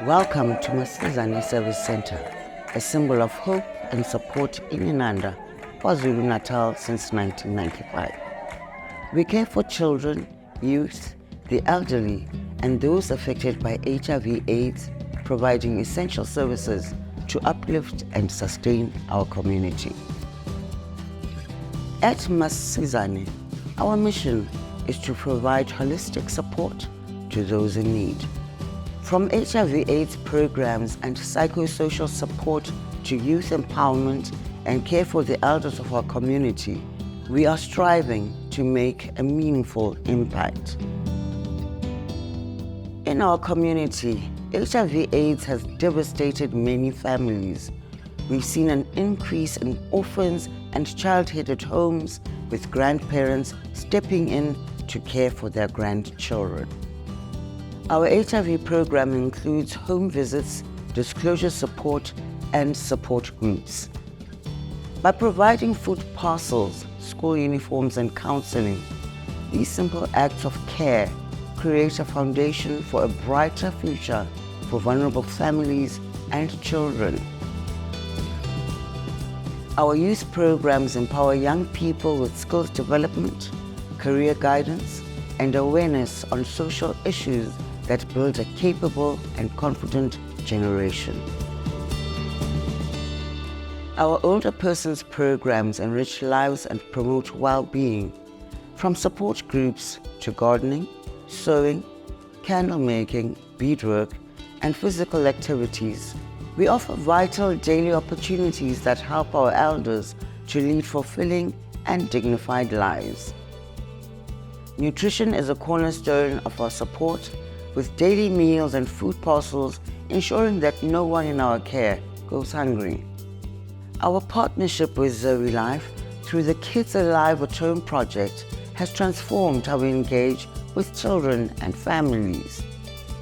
Welcome to Masisizane Service Center, a symbol of hope and support in Inanda, KwaZulu-Natal since 1995. We care for children, youth, the elderly, and those affected by HIV/AIDS, providing essential services to uplift and sustain our community. At Masisizane, our mission is to provide holistic support to those in need. From HIV/AIDS programs and psychosocial support to youth empowerment and care for the elders of our community, we are striving to make a meaningful impact. In our community, HIV/AIDS has devastated many families. We've seen an increase in orphans and child-headed homes, with grandparents stepping in to care for their grandchildren. Our HIV program includes home visits, disclosure support, and support groups. By providing food parcels, school uniforms, and counseling, these simple acts of care create a foundation for a brighter future for vulnerable families and children. Our youth programs empower young people with skills development, career guidance, and awareness on social issues that build a capable and confident generation. Our older persons programs enrich lives and promote well-being, from support groups to gardening, sewing, candle making, beadwork, and physical activities. We offer vital daily opportunities that help our elders to lead fulfilling and dignified lives. Nutrition is a cornerstone of our support, with daily meals and food parcels ensuring that no one in our care goes hungry. Our partnership with Zoë-Life through the Kids Alive at Home project has transformed how we engage with children and families.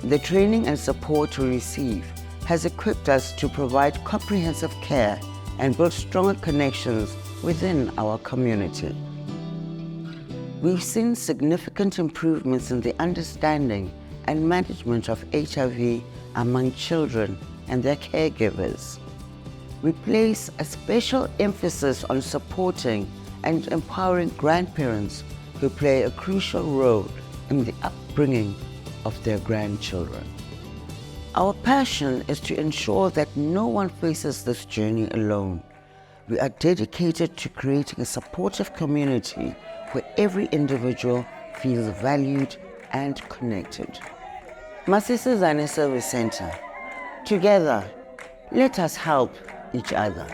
The training and support we receive has equipped us to provide comprehensive care and build stronger connections within our community. We've seen significant improvements in the understanding and management of HIV among children and their caregivers. We place a special emphasis on supporting and empowering grandparents who play a crucial role in the upbringing of their grandchildren. Our passion is to ensure that no one faces this journey alone. We are dedicated to creating a supportive community where every individual feels valued and connected. Masisizane Service Center. Together, let us help each other.